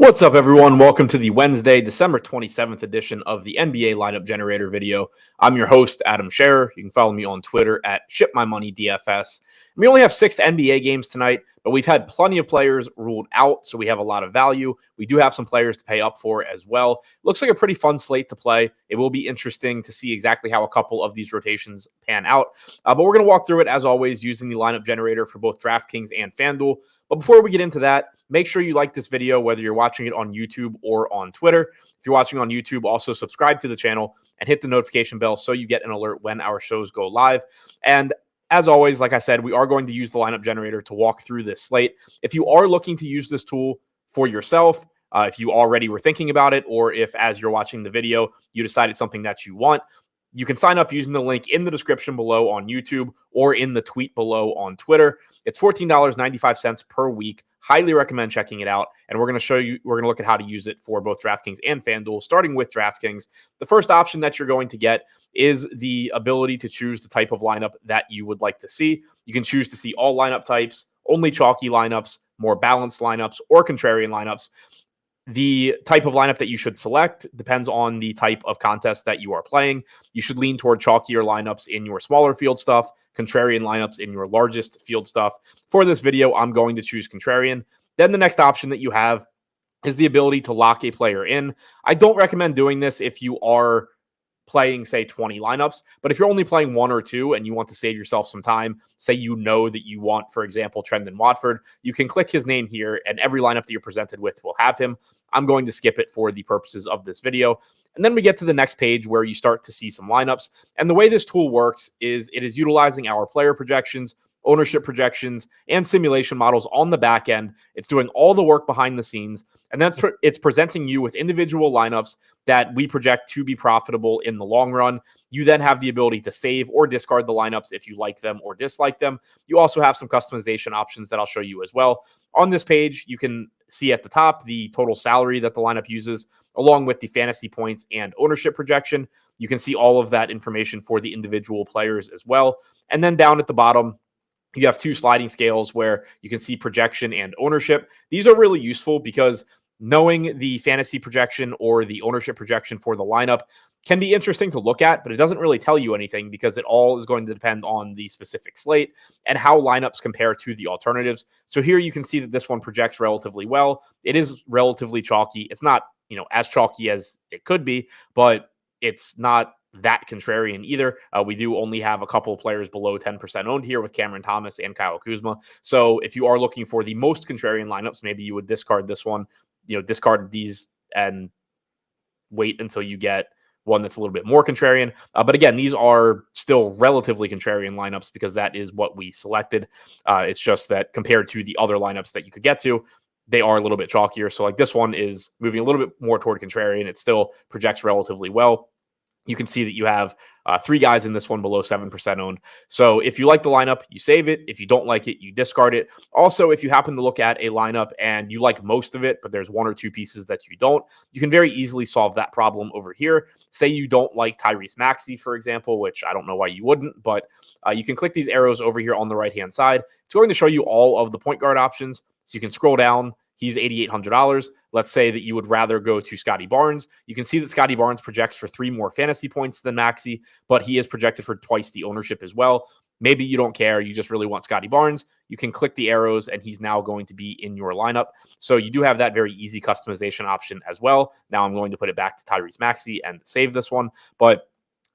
What's up, everyone? Welcome to the Wednesday, December 27th edition of the NBA Lineup Generator video. I'm your host, Adam Scherer. You can follow me on Twitter at ShipMyMoneyDFS. We only have 6 NBA games tonight, but we've had plenty of players ruled out, so we have a lot of value. We do have some players to pay up for as well. Looks like a pretty fun slate to play. It will be interesting to see exactly how a couple of these rotations pan out. But we're going to walk through it, as always, using the lineup generator for both DraftKings and FanDuel. But before we get into that, make sure you like this video, whether you're watching it on YouTube or on Twitter. If you're watching on YouTube, also subscribe to the channel and hit the notification bell so you get an alert when our shows go live. And as always, like I said, we are going to use the lineup generator to walk through this slate. If you are looking to use this tool for yourself, if you already were thinking about it, or if as you're watching the video, you decided something that you want, you can sign up using the link in the description below on YouTube or in the tweet below on Twitter. It's $14.95 per week. Highly recommend checking it out. And we're going to look at how to use it for both DraftKings and FanDuel, starting with DraftKings. The first option that you're going to get is the ability to choose the type of lineup that you would like to see. You can choose to see all lineup types, only chalky lineups, more balanced lineups, or contrarian lineups. The type of lineup that you should select depends on the type of contest that you are playing. You should lean toward chalkier lineups in your smaller field stuff, contrarian lineups in your largest field stuff. For this video, I'm going to choose contrarian. Then the next option that you have is the ability to lock a player in. I don't recommend doing this if you are playing, say, 20 lineups. But if you're only playing 1 or 2 and you want to save yourself some time, say you know that you want, for example, Trendon Watford, you can click his name here and every lineup that you're presented with will have him. I'm going to skip it for the purposes of this video. And then we get to the next page where you start to see some lineups. And the way this tool works is it is utilizing our player projections, ownership projections, and simulation models on the back end. It's doing all the work behind the scenes, and it's presenting you with individual lineups that we project to be profitable in the long run. You then have the ability to save or discard the lineups if you like them or dislike them. You also have some customization options that I'll show you as well. On this page, you can see at the top the total salary that the lineup uses, along with the fantasy points and ownership projection. You can see all of that information for the individual players as well. And then down at the bottom, you have 2 sliding scales where you can see projection and ownership. These are really useful because knowing the fantasy projection or the ownership projection for the lineup can be interesting to look at, but it doesn't really tell you anything because it all is going to depend on the specific slate and how lineups compare to the alternatives. So here you can see that this one projects relatively well. It is relatively chalky. It's not, as chalky as it could be, but it's not that contrarian either. We do only have a couple of players below 10% owned here with Cameron Thomas and Kyle Kuzma. So if you are looking for the most contrarian lineups, maybe you would discard this one, discard these and wait until you get one that's a little bit more contrarian. But again, these are still relatively contrarian lineups because that is what we selected. It's just that compared to the other lineups that you could get to, they are a little bit chalkier. So like this one is moving a little bit more toward contrarian. It still projects relatively well. You can see that you have 3 guys in this one below 7% owned. So if you like the lineup, you save it. If you don't like it, you discard it. Also, if you happen to look at a lineup and you like most of it, but there's 1 or 2 pieces that you don't, you can very easily solve that problem over here. Say you don't like Tyrese Maxey, for example, which I don't know why you wouldn't, but you can click these arrows over here on the right-hand side. It's going to show you all of the point guard options. So you can scroll down. He's $8,800. Let's say that you would rather go to Scotty Barnes. You can see that Scotty Barnes projects for 3 more fantasy points than Maxey, but he is projected for twice the ownership as well. Maybe you don't care. You just really want Scotty Barnes. You can click the arrows, and he's now going to be in your lineup. So you do have that very easy customization option as well. Now I'm going to put it back to Tyrese Maxey and save this one, but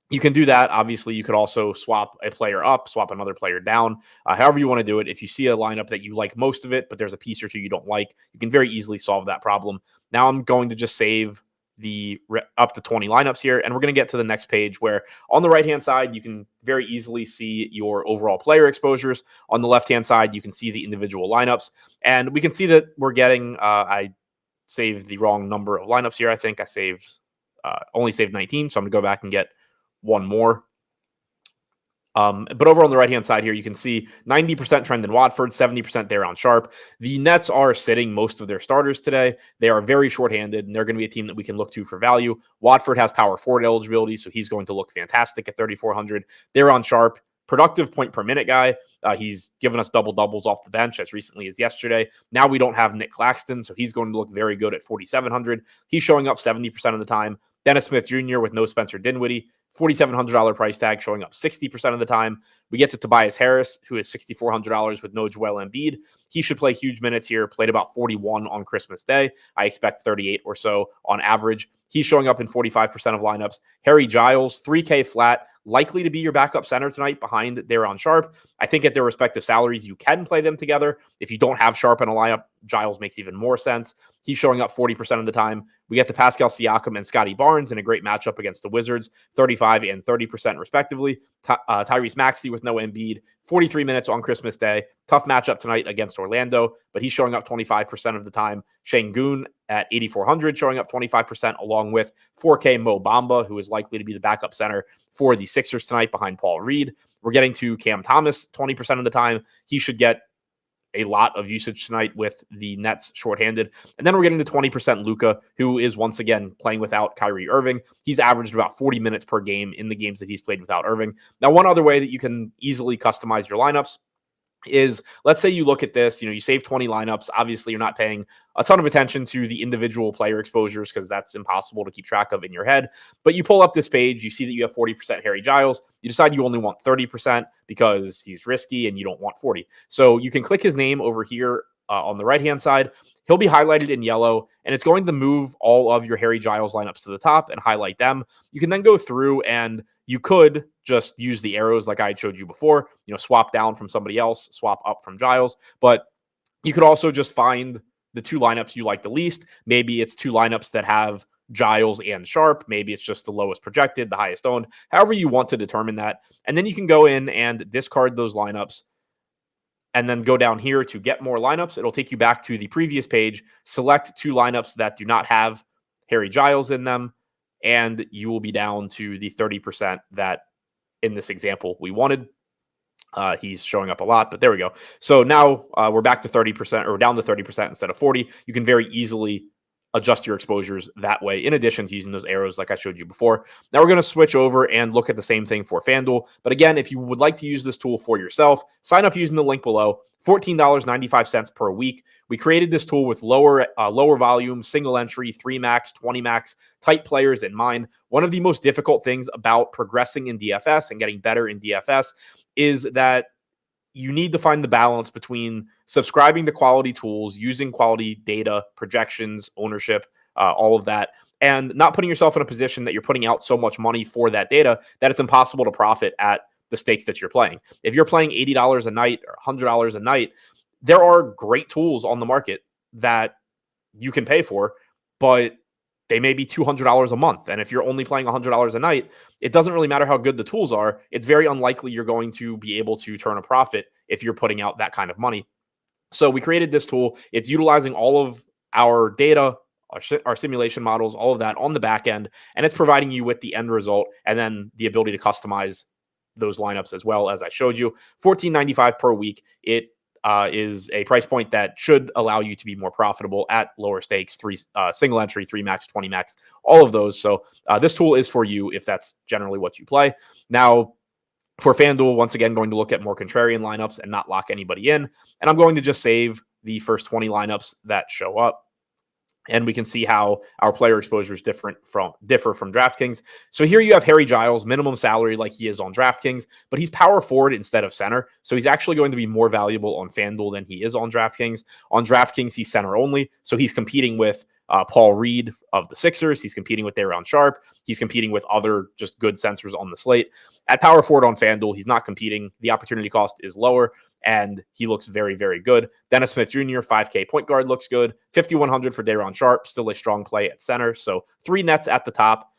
you can do that. Obviously, you could also swap a player up, swap another player down, however you want to do it. If you see a lineup that you like most of it, but there's a piece or 2 you don't like, you can very easily solve that problem. Now I'm going to just save the up to 20 lineups here, and we're going to get to the next page where on the right-hand side, you can very easily see your overall player exposures. On the left-hand side, you can see the individual lineups, and we can see that we're getting, I saved the wrong number of lineups here. I think I only saved 19, so I'm going to go back and get 1 more. But over on the right-hand side here, you can see 90% Trendon Watford, 70% Daron Sharp. The Nets are sitting most of their starters today. They are very shorthanded, and they're going to be a team that we can look to for value. Watford has power forward eligibility, so he's going to look fantastic at 3,400. Daron Sharp productive point per minute guy. He's given us double doubles off the bench as recently as yesterday. Now we don't have Nick Claxton, so he's going to look very good at 4,700. He's showing up 70% of the time. Dennis Smith Jr. with no Spencer Dinwiddie, $4,700 price tag, showing up 60% of the time. We get to Tobias Harris, who is $6,400 with no Joel Embiid. He should play huge minutes here, played about 41 on Christmas Day. I expect 38 or so on average. He's showing up in 45% of lineups. Harry Giles, 3K flat, likely to be your backup center tonight behind Daron Sharp. I think at their respective salaries, you can play them together. If you don't have Sharp in a lineup, Giles makes even more sense. He's showing up 40% of the time. We get to Pascal Siakam and Scotty Barnes in a great matchup against the Wizards, 35 and 30% respectively. Tyrese Maxey with no Embiid, 43 minutes on Christmas Day. Tough matchup tonight against Orlando, but he's showing up 25% of the time. Şengün at 8,400, showing up 25%, along with 4K Mo Bamba, who is likely to be the backup center for the Sixers tonight behind Paul Reed. We're getting to Cam Thomas 20% of the time. He should get a lot of usage tonight with the Nets shorthanded. And then we're getting to 20% Luka, who is once again playing without Kyrie Irving. He's averaged about 40 minutes per game in the games that he's played without Irving. Now, one other way that you can easily customize your lineups is, let's say you look at this, you save 20 lineups. Obviously, you're not paying a ton of attention to the individual player exposures because that's impossible to keep track of in your head. But you pull up this page, you see that you have 40% Harry Giles. You decide you only want 30% because he's risky and you don't want 40. So you can click his name over here on the right-hand side. He'll be highlighted in yellow, and it's going to move all of your Harry Giles lineups to the top and highlight them. You can then go through and you could just use the arrows like I showed you before, swap down from somebody else, swap up from Giles. But you could also just find the two lineups you like the least. Maybe it's two lineups that have Giles and Sharp. Maybe it's just the lowest projected, the highest owned, however you want to determine that. And then you can go in and discard those lineups and then go down here to get more lineups. It'll take you back to the previous page, select two lineups that do not have Harry Giles in them, and you will be down to the 30% that in this example we wanted. He's showing up a lot, but there we go. So now we're back to 30% or down to 30% instead of 40. You can very easily adjust your exposures that way, in addition to using those arrows like I showed you before. Now we're going to switch over and look at the same thing for FanDuel. But again, if you would like to use this tool for yourself, sign up using the link below. $14.95 per week. We created this tool with lower volume, single entry, 3 max, 20 max type players in mind. One of the most difficult things about progressing in DFS and getting better in DFS is that you need to find the balance between subscribing to quality tools, using quality data, projections, ownership, all of that, and not putting yourself in a position that you're putting out so much money for that data that it's impossible to profit at the stakes that you're playing. If you're playing $80 a night or $100 a night, there are great tools on the market that you can pay for, but they may be $200 a month. And if you're only playing $100 a night, it doesn't really matter how good the tools are. It's very unlikely you're going to be able to turn a profit if you're putting out that kind of money. So we created this tool. It's utilizing all of our data, our simulation models, all of that on the back end, and it's providing you with the end result and then the ability to customize those lineups as well, as I showed you. $14.95 per week. It is a price point that should allow you to be more profitable at lower stakes, single entry, 3 max, 20 max, all of those. So this tool is for you if that's generally what you play. Now, for FanDuel, once again, going to look at more contrarian lineups and not lock anybody in. And I'm going to just save the first 20 lineups that show up. And we can see how our player exposures differ from DraftKings. So here you have Harry Giles, minimum salary like he is on DraftKings, but he's power forward instead of center. So he's actually going to be more valuable on FanDuel than he is on DraftKings. On DraftKings, he's center only. So he's competing with Paul Reed of the Sixers. He's competing with Daron Sharp. He's competing with other just good centers on the slate. At power forward on FanDuel, he's not competing. The opportunity cost is lower, and he looks very, very good. Dennis Smith Jr., 5K point guard, looks good. 5,100 for Daron Sharp, still a strong play at center. So 3 nets at the top.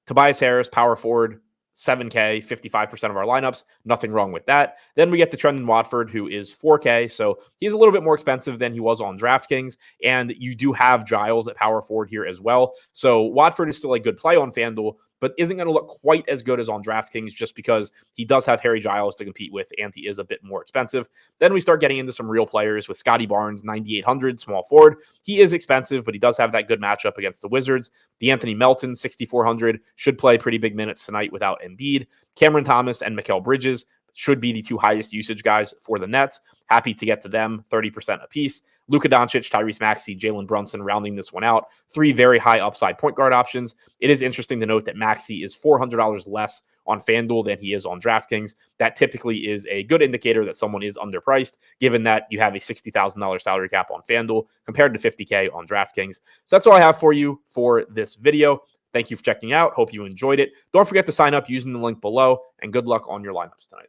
Tobias Harris, power forward, 7K, 55% of our lineups. Nothing wrong with that. Then we get to Trendon Watford, who is 4K. So he's a little bit more expensive than he was on DraftKings. And you do have Giles at power forward here as well. So Watford is still a good play on FanDuel, but isn't going to look quite as good as on DraftKings just because he does have Harry Giles to compete with, and he is a bit more expensive. Then we start getting into some real players with Scotty Barnes, 9,800, small forward. He is expensive, but he does have that good matchup against the Wizards. D'Anthony Melton, 6,400, should play pretty big minutes tonight without Embiid. Cameron Thomas and Mikal Bridges, should be the two highest usage guys for the Nets. Happy to get to them, 30% apiece. Luka Doncic, Tyrese Maxey, Jalen Brunson rounding this one out. Three very high upside point guard options. It is interesting to note that Maxey is $400 less on FanDuel than he is on DraftKings. That typically is a good indicator that someone is underpriced, given that you have a $60,000 salary cap on FanDuel compared to $50K on DraftKings. So that's all I have for you for this video. Thank you for checking out. Hope you enjoyed it. Don't forget to sign up using the link below, and good luck on your lineups tonight.